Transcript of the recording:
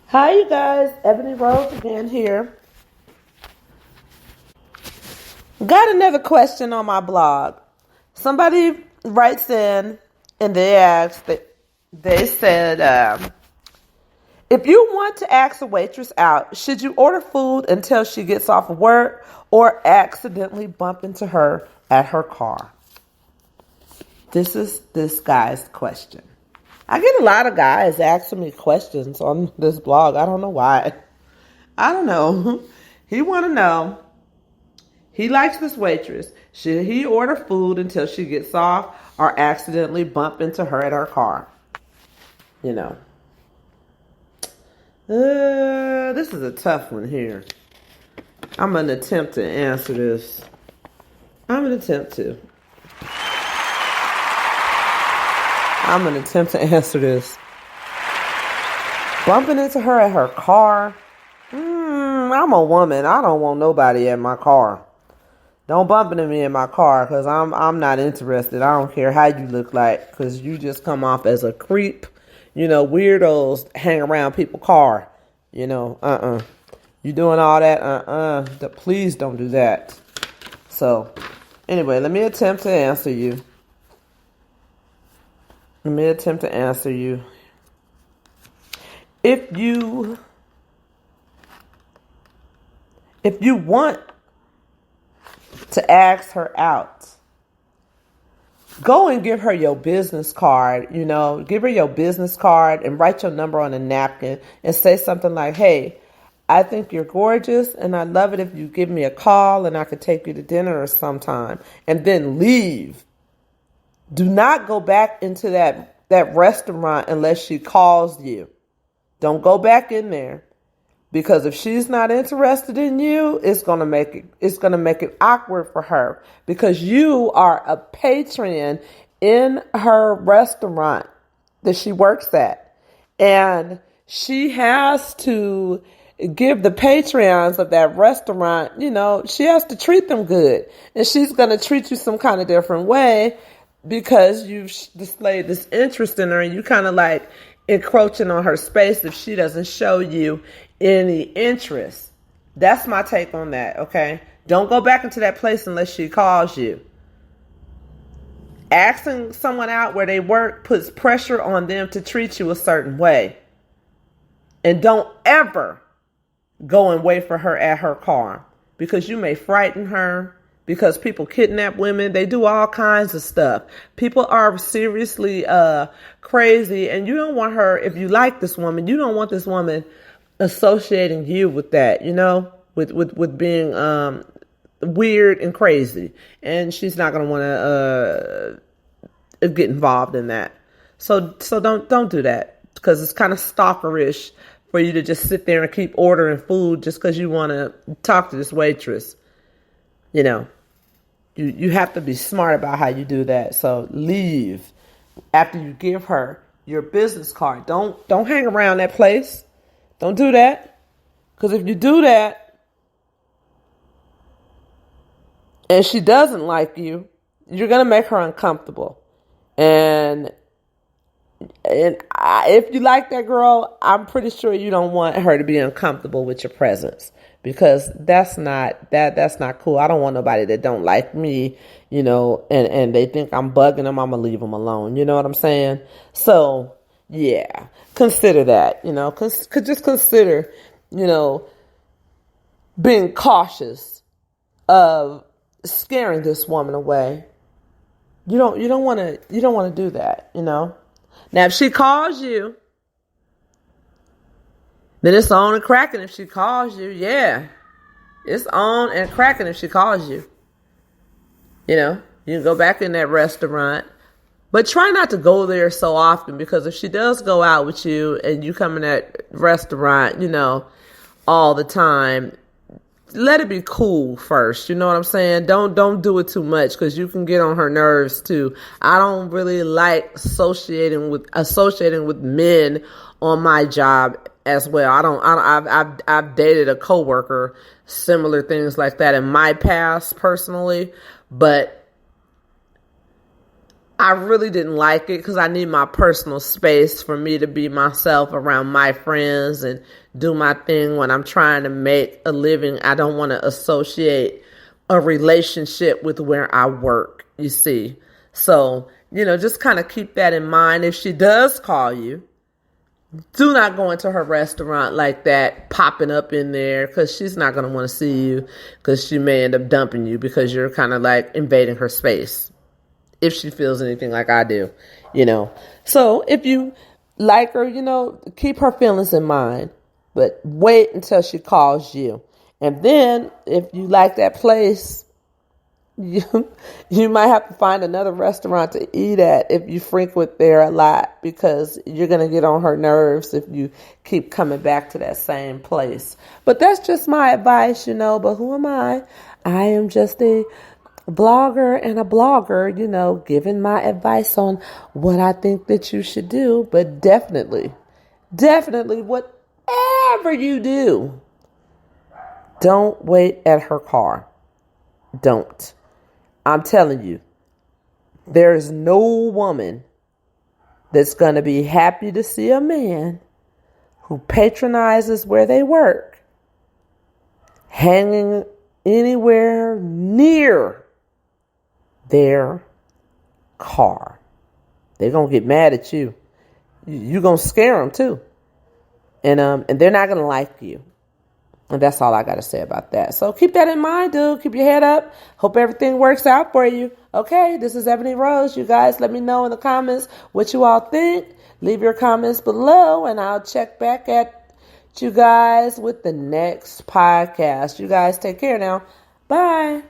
Hi, you guys. Ebony Rose again here. Got another question on my blog. Somebody writes in and they asked that they said, if you want to ask a waitress out, should you order food until she gets off of work or accidentally bump into her at her car? This is this guy's question. I get a lot of guys asking me questions on this blog. I don't know why. I don't know. He want to know. He likes this waitress. Should he order food until she gets off or accidentally bump into her at her car? You know. This is a tough one here. I'm going to attempt to answer this. I'm going to attempt to answer this. Bumping into her at her car. I'm a woman. I don't want nobody at my car. Don't bump into me in my car because I'm not interested. I don't care how you look like because you just come off as a creep. You know, weirdos hang around people's car. You know, You doing all that? Please don't do that. So, anyway, let me attempt to answer you. If you want to ask her out, go and give her your business card, give her your business card and write your number on a napkin and say something like, hey, I think you're gorgeous and I'd love it if you give me a call and I could take you to dinner or sometime, and then leave. Do not go back into that restaurant unless she calls you. Don't go back in there. Because if she's not interested in you, it's gonna make it awkward for her. Because you are a patron in her restaurant that she works at. And she has to give the patrons of that restaurant, she has to treat them good. And she's gonna treat you some kind of different way because you've displayed this interest in her and you kind of like encroaching on her space if she doesn't show you any interest. That's my take on that, okay? Don't go back into that place unless she calls you. Asking someone out where they work puts pressure on them to treat you a certain way. And don't ever go and wait for her at her car because you may frighten her. Because people kidnap women, they do all kinds of stuff. People are seriously crazy, and you don't want her. If you like this woman, you don't want this woman associating you with that. With being weird and crazy, and she's not gonna want to get involved in that. So don't do that because it's kind of stalkerish for you to just sit there and keep ordering food just because you want to talk to this waitress. You have to be smart about how you do that. So leave after you give her your business card. Don't hang around that place. Don't do that. Because if you do that and she doesn't like you, you're going to make her uncomfortable. And if you like that girl, I'm pretty sure you don't want her to be uncomfortable with your presence. Because that's not cool. I don't want nobody that don't like me, and they think I'm bugging them. I'm going to leave them alone. You know what I'm saying? So, yeah, consider that, just consider, being cautious of scaring this woman away. You don't want to do that, Now, if she calls you, then it's on and cracking if she calls you. Yeah. It's on and cracking if she calls you. You can go back in that restaurant. But try not to go there so often because if she does go out with you and you come in that restaurant, all the time, let it be cool first. You know what I'm saying? Don't do it too much because you can get on her nerves too. I don't really like associating with men on my job as well. I've dated a coworker, similar things like that in my past personally, but I really didn't like it because I need my personal space for me to be myself around my friends and do my thing when I'm trying to make a living. I don't want to associate a relationship with where I work, you see. So, just kind of keep that in mind. If she does call you, do not go into her restaurant like that, popping up in there, because she's not going to want to see you, because she may end up dumping you because you're kind of like invading her space. If she feels anything like I do, So if you like her, keep her feelings in mind, but wait until she calls you. And then if you like that place, you might have to find another restaurant to eat at if you frequent there a lot, because you're going to get on her nerves if you keep coming back to that same place. But that's just my advice, but who am I? I am just a blogger and a blogger, giving my advice on what I think that you should do. But definitely, whatever you do, don't wait at her car. Don't. I'm telling you, there is no woman that's going to be happy to see a man who patronizes where they work hanging anywhere near their car. They're going to get mad at you. You're going to scare them too. And they're not going to like you. And that's all I got to say about that. So keep that in mind, dude. Keep your head up. Hope everything works out for you. Okay, this is Ebony Rose. You guys let me know in the comments what you all think. Leave your comments below, and I'll check back at you guys with the next podcast. You guys take care now. Bye.